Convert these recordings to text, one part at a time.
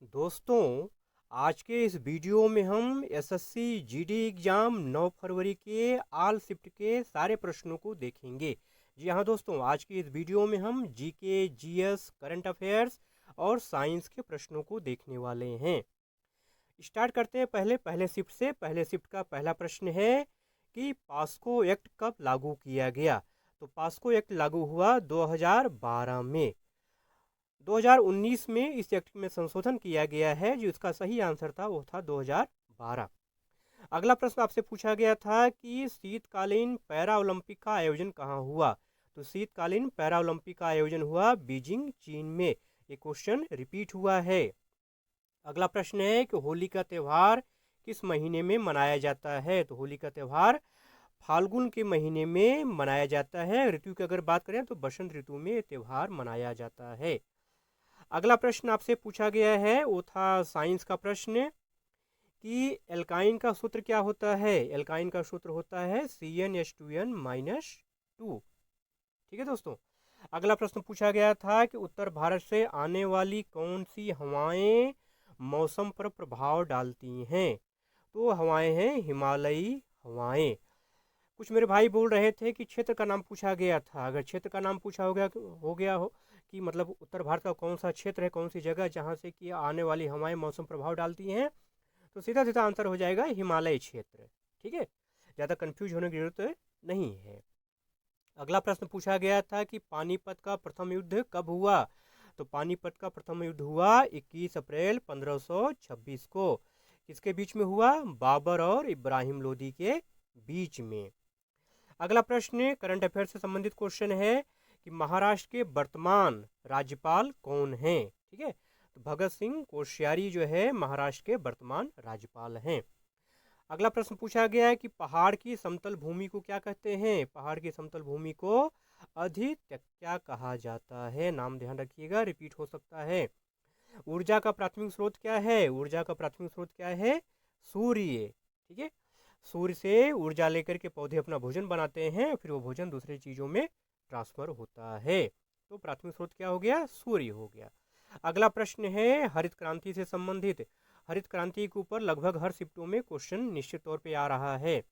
दोस्तों, आज के इस वीडियो में हम एसएससी जीडी एग्ज़ाम 9 फरवरी के ऑल शिफ्ट के सारे प्रश्नों को देखेंगे। जी हाँ दोस्तों, आज की इस वीडियो में हम जीके, जीएस, करंट अफेयर्स और साइंस के प्रश्नों को देखने वाले हैं। स्टार्ट करते हैं पहले पहले शिफ्ट से। पहले शिफ्ट का पहला प्रश्न है कि पास्को एक्ट कब लागू किया गया। तो पास्को एक्ट लागू हुआ 2012 में। 2019 में इस एक्ट में संशोधन किया गया है। जो इसका सही आंसर था वो था 2012। अगला प्रश्न आपसे पूछा गया था कि शीतकालीन पैरा ओलंपिक का आयोजन कहाँ हुआ। तो शीतकालीन पैरा ओलंपिक का आयोजन हुआ बीजिंग, चीन में। ये क्वेश्चन रिपीट हुआ है। अगला प्रश्न है कि होली का त्यौहार किस महीने में मनाया जाता है। तो होली का त्यौहार फाल्गुन के महीने में मनाया जाता है। ऋतु की अगर बात करें तो बसंत ऋतु में त्यौहार मनाया जाता है। अगला प्रश्न आपसे पूछा गया है वो था साइंस का प्रश्न कि एल्काइन का सूत्र क्या होता है। एल्काइन का सूत्र होता है CnH2n-2। ठीक है दोस्तों। अगला प्रश्न पूछा गया था कि उत्तर भारत से आने वाली कौन सी हवाएं मौसम पर प्रभाव डालती हैं। तो हवाएं हैं हिमालयी हवाएं। कुछ मेरे भाई बोल रहे थे कि क्षेत्र का नाम पूछा गया था। अगर क्षेत्र का नाम पूछा हो गया हो कि मतलब उत्तर भारत का कौन सा क्षेत्र है, कौन सी जगह जहाँ से कि आने वाली हवाएं मौसम प्रभाव डालती हैं, तो सीधा सीधा आंसर हो जाएगा हिमालय क्षेत्र। ठीक है, ज़्यादा कंफ्यूज होने की जरूरत नहीं है। अगला प्रश्न पूछा गया था कि पानीपत का प्रथम युद्ध कब हुआ। तो पानीपत का प्रथम युद्ध हुआ 21 अप्रैल 1526 को। किसके बीच में हुआ? बाबर और इब्राहिम लोदी के बीच में। अगला प्रश्न करंट अफेयर से संबंधित क्वेश्चन है कि महाराष्ट्र के वर्तमान राज्यपाल कौन हैं। ठीक है, तो भगत सिंह कोश्यारी जो है महाराष्ट्र के वर्तमान राज्यपाल हैं। अगला प्रश्न पूछा गया है कि पहाड़ की समतल भूमि को क्या कहते हैं। पहाड़ की समतल भूमि को अधित्यक्या कहा जाता है। नाम ध्यान रखिएगा, रिपीट हो सकता है। ऊर्जा का प्राथमिक स्रोत क्या है? ऊर्जा का प्राथमिक स्रोत क्या है? सूर्य। ठीक है, सूर्य से ऊर्जा लेकर के पौधे अपना भोजन बनाते हैं, फिर वो भोजन दूसरी चीज़ों में ट्रांसफर होता है। तो प्राथमिक स्रोत क्या हो गया? सूर्य हो गया। अगला प्रश्न है हरित क्रांति से संबंधित। हरित क्रांति के ऊपर लगभग हर शिफ्टों में क्वेश्चन निश्चित तौर पे आ रहा है।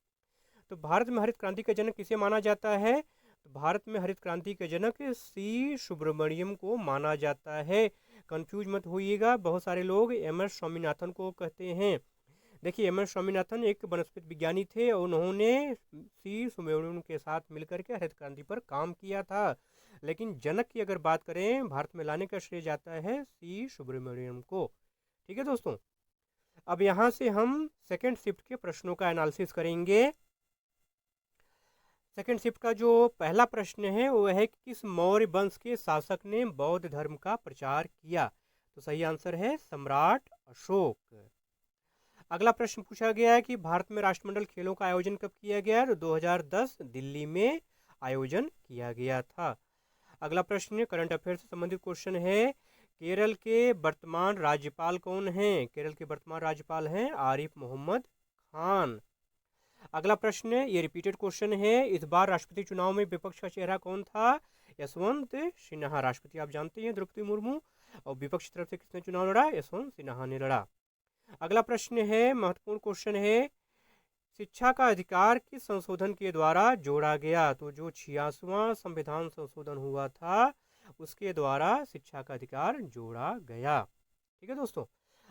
तो भारत में हरित क्रांति का जनक किसे माना जाता है? तो भारत में हरित क्रांति के जनक सी सुब्रमण्यम को माना जाता है। कंफ्यूज मत होइएगा, बहुत सारे लोग MS स्वामीनाथन को कहते हैं। देखिए, MS स्वामीनाथन एक वनस्पति विज्ञानी थे और उन्होंने सी सुब्रमण्यम के साथ मिलकर के हरित क्रांति पर काम किया था। लेकिन जनक की अगर बात करें, भारत में लाने का श्रेय जाता है सी सुब्रमण्यम को। ठीक है दोस्तों, अब यहाँ से हम सेकेंड शिफ्ट के प्रश्नों का एनालिसिस करेंगे। सेकेंड शिफ्ट का जो पहला प्रश्न है वो है कि किस मौर्य वंश के शासक ने बौद्ध धर्म का प्रचार किया। तो सही आंसर है सम्राट अशोक। अगला प्रश्न पूछा गया है कि भारत में राष्ट्रमंडल खेलों का आयोजन कब किया गया। तो 2010 दिल्ली में आयोजन किया गया था। अगला प्रश्न करंट अफेयर से संबंधित क्वेश्चन है केरल के वर्तमान राज्यपाल कौन हैं। केरल के वर्तमान राज्यपाल हैं आरिफ मोहम्मद खान। अगला प्रश्न ये रिपीटेड क्वेश्चन है, इस बार राष्ट्रपति चुनाव में विपक्ष का चेहरा कौन था। यशवंत सिन्हा। राष्ट्रपति आप जानते हैं द्रौपदी मुर्मू, और विपक्ष की तरफ से किसने चुनाव लड़ा? यशवंत सिन्हा ने लड़ा। अगला प्रश्न है महत्वपूर्ण क्वेश्चन है, शिक्षा का अधिकार किस संशोधन के द्वारा जोड़ा गया। तो जो 86वां संविधान संशोधन हुआ था उसके द्वारा शिक्षा का अधिकार जोड़ा गया। ठीक है दोस्तों।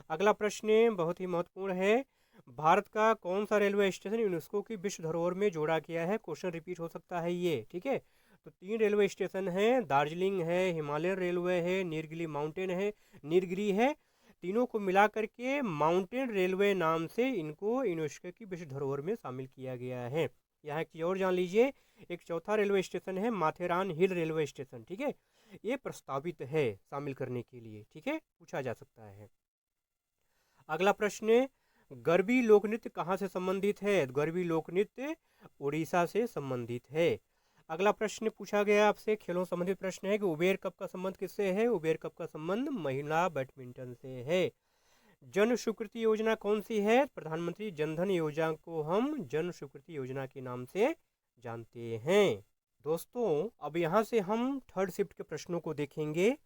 अगला प्रश्न बहुत ही महत्वपूर्ण है, भारत का कौन सा रेलवे स्टेशन यूनेस्को की विश्व धरोहर में जोड़ा गया है। क्वेश्चन रिपीट हो सकता है ये। ठीक है, तो 3 रेलवे स्टेशन हैं, दार्जिलिंग है, हिमालयन रेलवे है, नीलगिरी माउंटेन है, नीलगिरी है। तीनों को मिला करके माउंटेन रेलवे नाम से इनको यूनेस्को की विश्व धरोहर में शामिल किया गया है। यहाँ एक चीज़ और जान लीजिए, एक चौथा रेलवे स्टेशन है माथेरान हिल रेलवे स्टेशन। ठीक है, ये प्रस्तावित है शामिल करने के लिए। ठीक है, पूछा जा सकता है। अगला प्रश्न, गरबी लोकनृत्य कहाँ से संबंधित है। गरबी लोकनृत्य उड़ीसा से संबंधित है। अगला प्रश्न पूछा गया आपसे खेलों संबंधित प्रश्न है कि उबेर कप का संबंध किससे है। उबेर कप का संबंध महिला बैडमिंटन से है। जन स्वीकृति योजना कौन सी है। प्रधानमंत्री जनधन योजना को हम जन स्वीकृति योजना के नाम से जानते हैं। दोस्तों, अब यहाँ से हम थर्ड शिफ्ट के प्रश्नों को देखेंगे।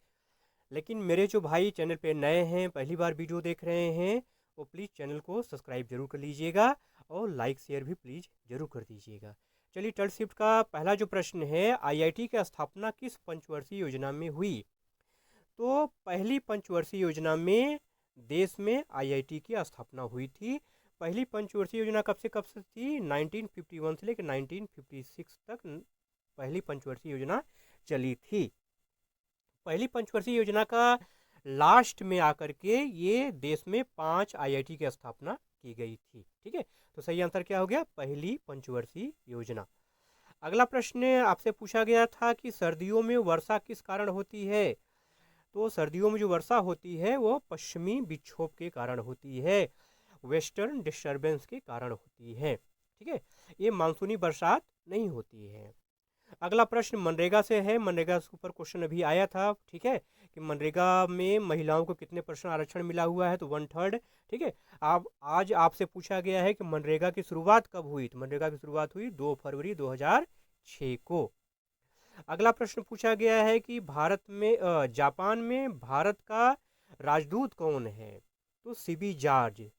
लेकिन मेरे जो भाई चैनल पे नए हैं, पहली बार वीडियो देख रहे हैं, वो प्लीज़ चैनल को सब्सक्राइब जरूर कर लीजिएगा और लाइक शेयर भी प्लीज़ जरूर कर दीजिएगा। चलिए थर्ड शिफ्ट का पहला जो प्रश्न है, आईआईटी की स्थापना किस पंचवर्षीय योजना में हुई? तो पहली पंचवर्षीय योजना में देश में आईआईटी की स्थापना हुई थी। पहली पंचवर्षीय योजना कब से थी? 1951 से लेकर 1956 तक पहली पंचवर्षीय योजना चली थी। पहली पंचवर्षीय योजना का लास्ट में आकर के ये देश में 5 आईआईटी की स्थापना की गई थी। ठीक है, तो सही आंसर क्या हो गया? पहली पंचवर्षीय योजना। अगला प्रश्न आपसे पूछा गया था कि सर्दियों में वर्षा किस कारण होती है? तो सर्दियों में जो वर्षा होती है वो पश्चिमी विक्षोभ के कारण होती है, वेस्टर्न डिस्टर्बेंस के कारण होती है। ठीक है, ये मानसूनी बरसात नहीं होती है। अगला प्रश्न मनरेगा से है। मनरेगा के ऊपर क्वेश्चन अभी आया था। ठीक है, कि मनरेगा में महिलाओं को कितने परसेंट आरक्षण मिला हुआ है? तो 1/3। ठीक है, अब आज आपसे पूछा गया है कि मनरेगा की शुरुआत कब हुई? तो मनरेगा की शुरुआत हुई 2 फरवरी 2006 को। अगला प्रश्न पूछा गया है कि जापान में भारत का राजदूत कौन है? तो सीबी जॉर्ज।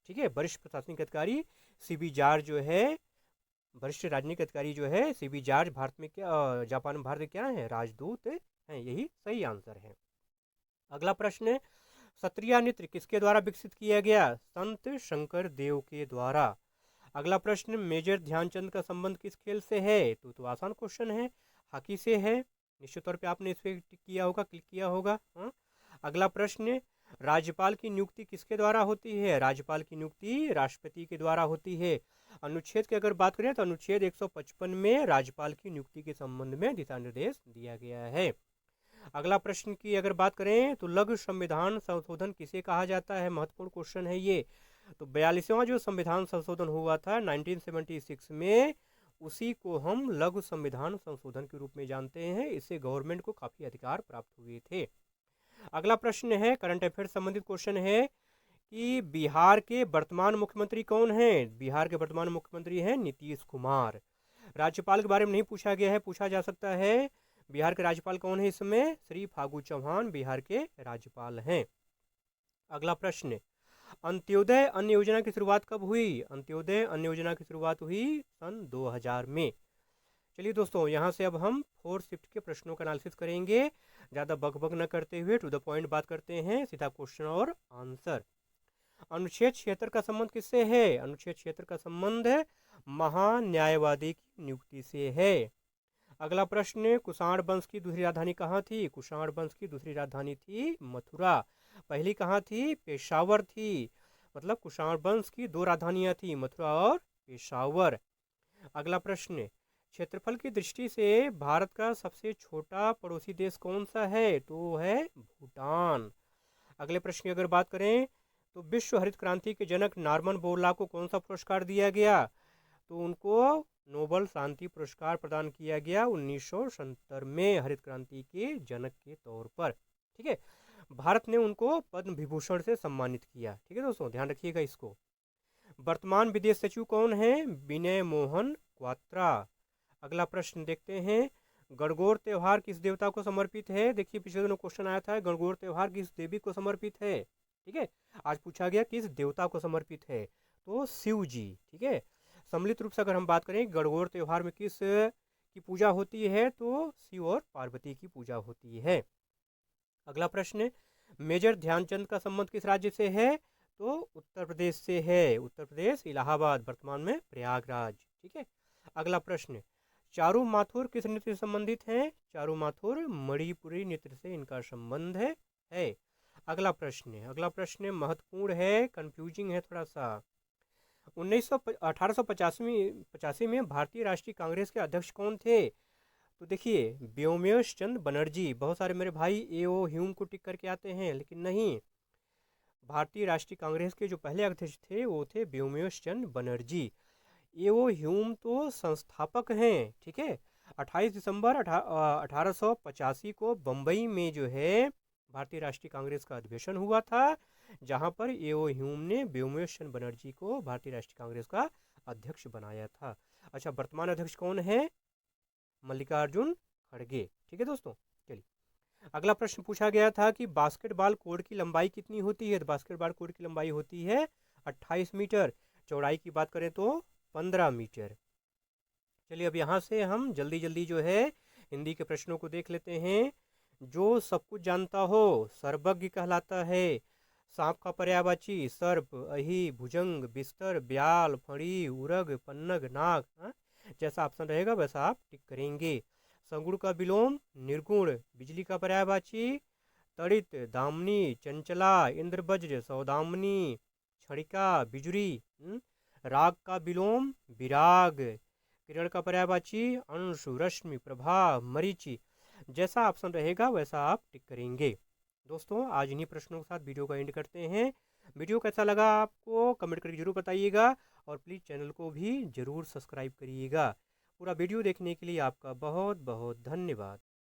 ठीक है, वरिष्ठ प्रशासनिक अधिकारी सीबी जॉर्ज जो है, वरिष्ठ राजनयिक अधिकारी जो है सीबी जॉर्ज भारत में जापान में भारत में क्या है? राजदूत हैं। यही सही आंसर है। अगला प्रश्न, सत्रिया नृत्य किसके द्वारा विकसित किया गया? संत शंकर देव के द्वारा। अगला प्रश्न, मेजर ध्यानचंद का संबंध किस खेल से है? तो आसान क्वेश्चन है, हॉकी से है। निश्चित तौर पे आपने इस पे टिक किया होगा, क्लिक किया होगा। हाँ? अगला प्रश्न, राज्यपाल की नियुक्ति किसके द्वारा होती है? राज्यपाल की नियुक्ति राष्ट्रपति के द्वारा होती है। अनुच्छेद की अगर बात करें तो अनुच्छेद 155 में राज्यपाल की नियुक्ति के संबंध में दिशा निर्देश दिया गया है। अगला प्रश्न की अगर बात करें तो लघु संविधान संशोधन किसे कहा जाता है? महत्वपूर्ण क्वेश्चन है ये। तो 42वां जो संविधान संशोधन हुआ था 1976 में, उसी को हम लघु संविधान संशोधन के रूप में जानते हैं। इससे गवर्नमेंट को काफ़ी अधिकार प्राप्त हुए थे। अगला प्रश्न है, करंट अफेयर संबंधित क्वेश्चन है कि बिहार के वर्तमान मुख्यमंत्री कौन हैं? बिहार के वर्तमान मुख्यमंत्री हैं नीतीश कुमार। राज्यपाल के बारे में नहीं पूछा गया है, पूछा जा सकता है। बिहार के राज्यपाल कौन है? इसमें श्री फागू चौहान बिहार के राज्यपाल हैं। अगला प्रश्न, अंत्योदय अन्न योजना की शुरुआत कब हुई? अंत्योदय अन्न योजना की शुरुआत हुई सन 2000 में। चलिए दोस्तों, यहाँ से अब हम फोर्थ शिफ्ट के प्रश्नों का एनालिसिस करेंगे। ज़्यादा बकबक न करते हुए टू द पॉइंट बात करते हैं, सीधा क्वेश्चन और आंसर। अनुच्छेद 76 का संबंध किससे है? अनुच्छेद 76 का संबंध महान्यायवादी की नियुक्ति से है। अगला प्रश्न, कुषाण वंश की दूसरी राजधानी कहाँ थी? कुषाण वंश की दूसरी राजधानी थी मथुरा। पहली कहाँ थी? पेशावर थी। मतलब कुषाण वंश की 2 राजधानियाँ थी, मथुरा और पेशावर। अगला प्रश्न, क्षेत्रफल की दृष्टि से भारत का सबसे छोटा पड़ोसी देश कौन सा है? तो है भूटान। अगले प्रश्न की अगर बात करें तो विश्व हरित क्रांति के जनक नॉर्मन बोरलॉग को कौन सा पुरस्कार दिया गया? तो उनको नोबल शांति पुरस्कार प्रदान किया गया 1970 में, हरित क्रांति के जनक के तौर पर। ठीक है, भारत ने उनको पद्म विभूषण से सम्मानित किया। ठीक है दोस्तों, ध्यान रखिएगा इसको। वर्तमान विदेश सचिव कौन है? विनय मोहन क्वात्रा। अगला प्रश्न देखते हैं, गणगौर त्योहार किस देवता को समर्पित है? देखिए पिछले दिनों क्वेश्चन आया था, गणगौर त्योहार किस देवी को समर्पित है? ठीक है, आज पूछा गया किस देवता को समर्पित है? तो शिव जी। ठीक है, सम्मिलित रूप से अगर हम बात करें गणगौर त्योहार में किस की पूजा होती है, तो शिव और पार्वती की पूजा होती है। अगला प्रश्न, मेजर ध्यानचंद का संबंध किस राज्य से है? तो उत्तर प्रदेश से है। उत्तर प्रदेश, इलाहाबाद, वर्तमान में प्रयागराज। ठीक है, अगला प्रश्न, चारू माथुर किस नृत्य से संबंधित हैं? चारू माथुर मणिपुरी नृत्य से इनका संबंध है। अगला प्रश्न महत्वपूर्ण है, कंफ्यूजिंग है थोड़ा सा। 1885 में भारतीय राष्ट्रीय कांग्रेस के अध्यक्ष कौन थे? तो देखिए व्योमेश चंद्र बनर्जी। बहुत सारे मेरे भाई ए.ओ. ह्यूम को टिक करके आते हैं, लेकिन नहीं, भारतीय राष्ट्रीय कांग्रेस के जो पहले अध्यक्ष थे वो थे व्योमेश चंद्र बनर्जी। ए.ओ. ह्यूम तो संस्थापक हैं। ठीक है, 28 दिसंबर 1885 को बम्बई में जो है भारतीय राष्ट्रीय कांग्रेस का अधिवेशन हुआ था, जहां पर ए.ओ. ह्यूम ने व्योमेश चंद्र बनर्जी को भारतीय राष्ट्रीय कांग्रेस का अध्यक्ष बनाया था। अच्छा, वर्तमान अध्यक्ष कौन है? मल्लिकार्जुन खड़गे। ठीक है दोस्तों, चलिए अगला प्रश्न पूछा गया था कि बास्केटबॉल कोर्ट की लंबाई कितनी होती है। तो बास्केटबॉल कोर्ट की लंबाई होती है 28 मीटर। चौड़ाई की बात करें तो 15 मीटर। चलिए अब यहाँ से हम जल्दी जल्दी जो है हिंदी के प्रश्नों को देख लेते हैं। जो सब कुछ जानता हो सर्वज्ञ कहलाता है। सांप का पर्यायवाची सर्प, अहि, भुजंग, बिस्तर, ब्याल, फड़ी, उरग, पन्नग, नाग। हाँ? जैसा ऑप्शन रहेगा वैसा आप टिक करेंगे। सगुण का विलोम निर्गुण। बिजली का पर्यायवाची तड़ित, दामनी, चंचला, इंद्रवज्र, सौदामनी, क्षणिका, बिजुरी। राग का विलोम विराग। किरण का पर्यायवाची अंशु, रश्मि, प्रभा, मरीचि। जैसा ऑप्शन रहेगा वैसा आप टिक करेंगे। दोस्तों आज इन्हीं प्रश्नों के साथ वीडियो का एंड करते हैं। वीडियो कैसा लगा आपको कमेंट करके जरूर बताइएगा और प्लीज़ चैनल को भी ज़रूर सब्सक्राइब करिएगा। पूरा वीडियो देखने के लिए आपका बहुत बहुत धन्यवाद।